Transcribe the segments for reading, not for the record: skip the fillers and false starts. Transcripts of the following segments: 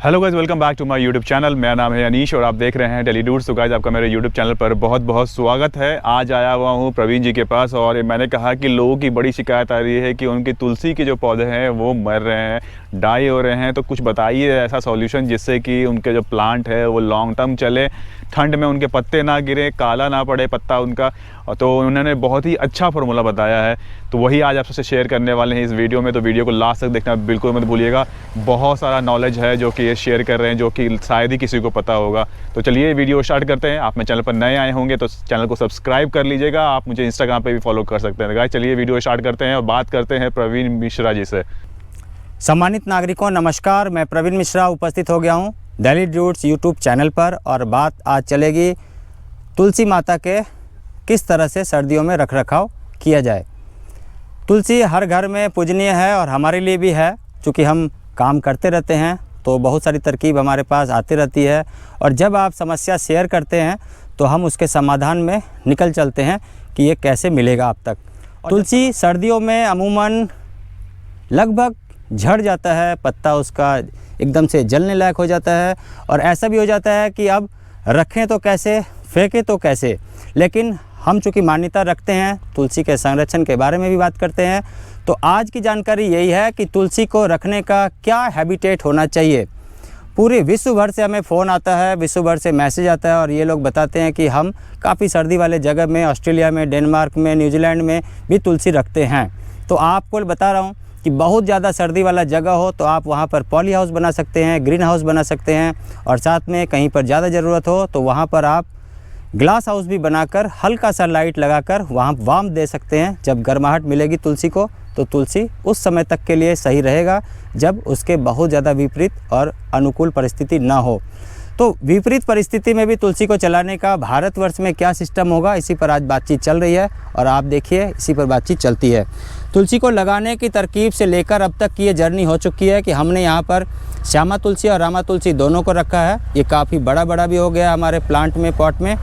Hello guys, welcome back to my YouTube channel. मेरा नाम है अनीश और आप देख रहे हैं डेली डूड्स। तो गाइस, आपका मेरे यूट्यूब चैनल पर बहुत बहुत स्वागत है। आज आया हुआ हूँ प्रवीण जी के पास और मैंने कहा कि लोगों की बड़ी शिकायत आ रही है कि उनकी तुलसी के जो पौधे हैं वो मर रहे हैं, डाई हो रहे हैं। तो कुछ बताइए ऐसा सॉल्यूशन जिससे कि उनके जो प्लांट है वो लॉन्ग टर्म चले, ठंड में उनके पत्ते ना गिरे, काला ना पड़े पत्ता उनका। तो उन्होंने बहुत ही अच्छा फार्मूला बताया है, तो वही आज आपसे शेयर करने वाले हैं इस वीडियो में। तो वीडियो को लास्ट तक देखना बिल्कुल मत भूलिएगा। बहुत सारा नॉलेज है जो कि ये शेयर कर रहे हैं, जो कि शायद ही किसी को पता होगा। तो चलिए वीडियो स्टार्ट करते हैं। आप मेरे चैनल पर नए आए होंगे तो चैनल को सब्सक्राइब कर लीजिएगा। आप मुझे इंस्टाग्राम पर भी फॉलो कर सकते हैं। गाइस, चलिए वीडियो स्टार्ट करते हैं और बात करते हैं प्रवीण मिश्रा जी से। सम्मानित नागरिकों, नमस्कार। मैं प्रवीण मिश्रा उपस्थित हो गया हूँ डेली डूड्स यूट्यूब चैनल पर और बात आज चलेगी तुलसी माता के किस तरह से सर्दियों में रखरखाव किया जाए। तुलसी हर घर में पूजनीय है और हमारे लिए भी है। चूँकि हम काम करते रहते हैं तो बहुत सारी तरकीब हमारे पास आती रहती है और जब आप समस्या शेयर करते हैं तो हम उसके समाधान में निकल चलते हैं कि ये कैसे मिलेगा आप तक। तुलसी सर्दियों में अमूमन लगभग झड़ जाता है, पत्ता उसका एकदम से जलने लायक हो जाता है और ऐसा भी हो जाता है कि अब रखें तो कैसे, फेंकें तो कैसे। लेकिन हम चूँकि मान्यता रखते हैं, तुलसी के संरक्षण के बारे में भी बात करते हैं, तो आज की जानकारी यही है कि तुलसी को रखने का क्या हैबिटेट होना चाहिए। पूरे विश्व भर से हमें फ़ोन आता है, विश्व भर से मैसेज आता है और ये लोग बताते हैं कि हम काफ़ी सर्दी वाले जगह में, ऑस्ट्रेलिया में, डेनमार्क में, न्यूजीलैंड में भी तुलसी रखते हैं। तो आपको बता रहा हूँ कि बहुत ज़्यादा सर्दी वाला जगह हो तो आप वहाँ पर पॉली हाउस बना सकते हैं, ग्रीन हाउस बना सकते हैं और साथ में कहीं पर ज़्यादा ज़रूरत हो तो वहाँ पर आप ग्लास हाउस भी बनाकर हल्का सा लाइट लगाकर वहाँ वार्म दे सकते हैं। जब गर्माहट मिलेगी तुलसी को तो तुलसी उस समय तक के लिए सही रहेगा जब उसके बहुत ज़्यादा विपरीत और अनुकूल परिस्थिति ना हो। तो विपरीत परिस्थिति में भी तुलसी को चलाने का भारतवर्ष में क्या सिस्टम होगा, इसी पर आज बातचीत चल रही है और आप देखिए इसी पर बातचीत चलती है। तुलसी को लगाने की तरकीब से लेकर अब तक की ये जर्नी हो चुकी है कि हमने यहाँ पर श्यामा तुलसी और रामा तुलसी दोनों को रखा है। ये काफ़ी बड़ा भी हो गया हमारे प्लांट में, पॉट में।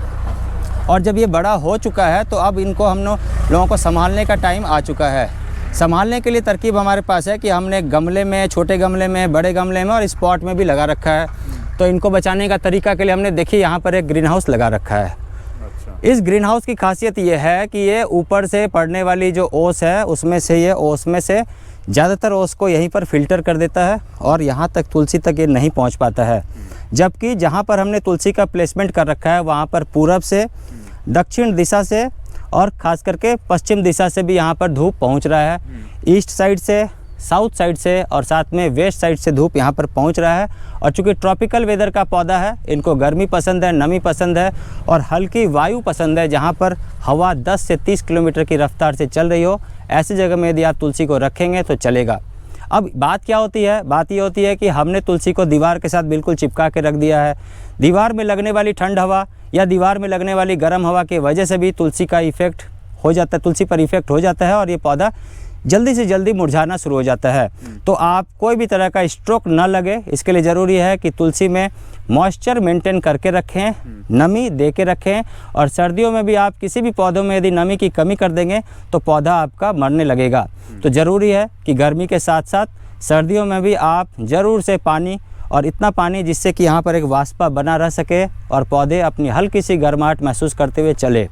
और जब ये बड़ा हो चुका है तो अब इनको हम लोगों को संभालने का टाइम आ चुका है। संभालने के लिए तरकीब हमारे पास है कि हमने गमले में, छोटे गमले में, बड़े गमले में और इस पॉट में भी लगा रखा है। तो इनको बचाने का तरीका के लिए हमने देखिए यहाँ पर एक ग्रीन हाउस लगा रखा है। अच्छा। इस ग्रीन हाउस की खासियत ये है कि ये ऊपर से पड़ने वाली जो ओस है उसमें से, ये ओस में से ज़्यादातर ओस को यहीं पर फिल्टर कर देता है और यहाँ तक तुलसी तक ये नहीं पहुँच पाता है। जबकि जहाँ पर हमने तुलसी का प्लेसमेंट कर रखा है वहाँ पर पूरब से, दक्षिण दिशा से और ख़ास करके पश्चिम दिशा से भी यहाँ पर धूप पहुँच रहा है। ईस्ट साइड से, साउथ साइड से और साथ में वेस्ट साइड से धूप यहाँ पर पहुँच रहा है। और चूँकि ट्रॉपिकल वेदर का पौधा है, इनको गर्मी पसंद है, नमी पसंद है और हल्की वायु पसंद है। जहाँ पर हवा 10 से 30 किलोमीटर की रफ्तार से चल रही हो, ऐसी जगह में यदि आप तुलसी को रखेंगे तो चलेगा। अब बात क्या होती है? बात ये होती है कि हमने तुलसी को दीवार के साथ बिल्कुल चिपका के रख दिया है। दीवार में लगने वाली ठंड हवा या दीवार में लगने वाली गर्म हवा की वजह से भी तुलसी का इफेक्ट हो जाता है, तुलसी पर इफेक्ट हो जाता है और ये पौधा जल्दी से जल्दी मुरझाना शुरू हो जाता है। तो आप कोई भी तरह का स्ट्रोक ना लगे, इसके लिए ज़रूरी है कि तुलसी में मॉइस्चर मेंटेन करके रखें, नमी दे के रखें। और सर्दियों में भी आप किसी भी पौधों में यदि नमी की कमी कर देंगे तो पौधा आपका मरने लगेगा। तो ज़रूरी है कि गर्मी के साथ साथ सर्दियों में भी आप ज़रूर से पानी, और इतना पानी जिससे कि यहाँ पर एक वाष्पा बना रह सके और पौधे अपनी हल्की सी गर्माहट महसूस करते हुए चले।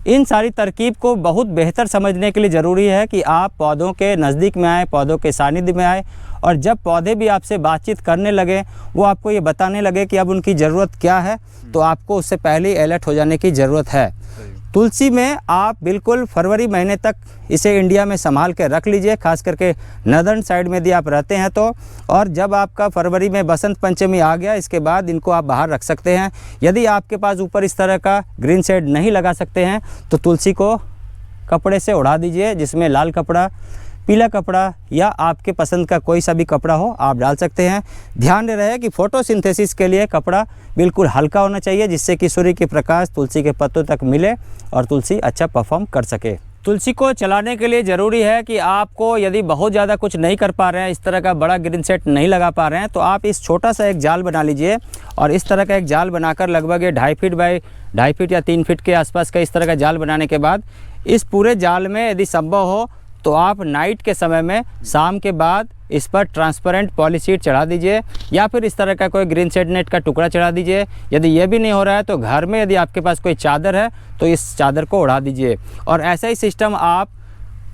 इन सारी तरकीब को बहुत बेहतर समझने के लिए ज़रूरी है कि आप पौधों के नज़दीक में आए, पौधों के सानिध्य में आए और जब पौधे भी आपसे बातचीत करने लगे, वो आपको ये बताने लगे कि अब उनकी ज़रूरत क्या है, तो आपको उससे पहले अलर्ट हो जाने की ज़रूरत है। तुलसी में आप बिल्कुल फरवरी महीने तक इसे इंडिया में संभाल के रख लीजिए, खास करके नदर्न साइड में यदि आप रहते हैं तो। और जब आपका फरवरी में बसंत पंचमी आ गया, इसके बाद इनको आप बाहर रख सकते हैं। यदि आपके पास ऊपर इस तरह का ग्रीन शेड नहीं लगा सकते हैं तो तुलसी को कपड़े से उड़ा दीजिए, जिसमें लाल कपड़ा, पीला कपड़ा या आपके पसंद का कोई सा भी कपड़ा हो आप डाल सकते हैं। ध्यान रहे कि फोटोसिंथेसिस के लिए कपड़ा बिल्कुल हल्का होना चाहिए, जिससे कि सूर्य के प्रकाश तुलसी के पत्तों तक मिले और तुलसी अच्छा परफॉर्म कर सके। तुलसी को चलाने के लिए ज़रूरी है कि आपको यदि बहुत ज़्यादा कुछ नहीं कर पा रहे हैं, इस तरह का बड़ा ग्रीन सेट नहीं लगा पा रहे हैं, तो आप इस छोटा सा एक जाल बना लीजिए। और इस तरह का एक जाल बनाकर लगभग 2.5 फीट बाई 2.5 फीट या 3 फीट के आसपास का इस तरह का जाल बनाने के बाद इस पूरे जाल में यदि संभव हो तो आप नाइट के समय में, शाम के बाद इस पर ट्रांसपेरेंट पॉलीशीट चढ़ा दीजिए या फिर इस तरह का कोई ग्रीन शेड नेट का टुकड़ा चढ़ा दीजिए। यदि ये भी नहीं हो रहा है तो घर में यदि आपके पास कोई चादर है तो इस चादर को उड़ा दीजिए। और ऐसा ही सिस्टम आप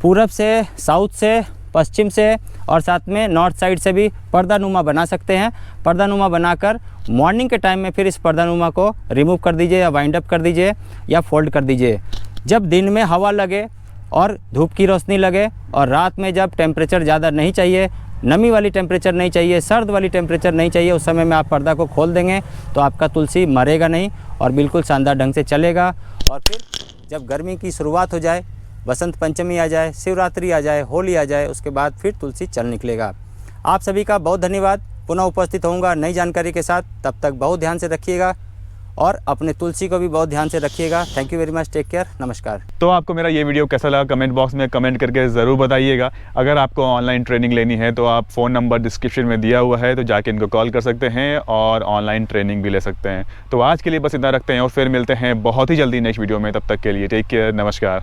पूरब से, साउथ से, पश्चिम से और साथ में नॉर्थ साइड से भी पर्दानुमा बना सकते हैं। पर्दानुमा बनाकर मॉर्निंग के टाइम में फिर इस पर्दानुमा को रिमूव कर दीजिए या वाइंड अप कर दीजिए या फोल्ड कर दीजिए। जब दिन में हवा लगे और धूप की रोशनी लगे और रात में जब टेम्परेचर ज़्यादा नहीं चाहिए, नमी वाली टेम्परेचर नहीं चाहिए, सर्द वाली टेम्परेचर नहीं चाहिए, उस समय में आप पर्दा को खोल देंगे तो आपका तुलसी मरेगा नहीं और बिल्कुल शानदार ढंग से चलेगा। और फिर जब गर्मी की शुरुआत हो जाए, बसंत पंचमी आ जाए, शिवरात्रि आ जाए, होली आ जाए, उसके बाद फिर तुलसी चल निकलेगा। आप सभी का बहुत धन्यवाद। पुनः उपस्थित होऊंगा नई जानकारी के साथ। तब तक बहुत ध्यान से रखिएगा और अपने तुलसी को भी बहुत ध्यान से रखिएगा। Thank you very much. Take care. नमस्कार। तो आपको मेरा ये वीडियो कैसा लगा कमेंट बॉक्स में कमेंट करके ज़रूर बताइएगा। अगर आपको ऑनलाइन ट्रेनिंग लेनी है तो आप फ़ोन नंबर डिस्क्रिप्शन में दिया हुआ है, तो जाके इनको कॉल कर सकते हैं और ऑनलाइन ट्रेनिंग भी ले सकते हैं। तो आज के लिए बस इतना रखते हैं और फिर मिलते हैं बहुत ही जल्दी नेक्स्ट वीडियो में। तब तक के लिए टेक केयर। नमस्कार।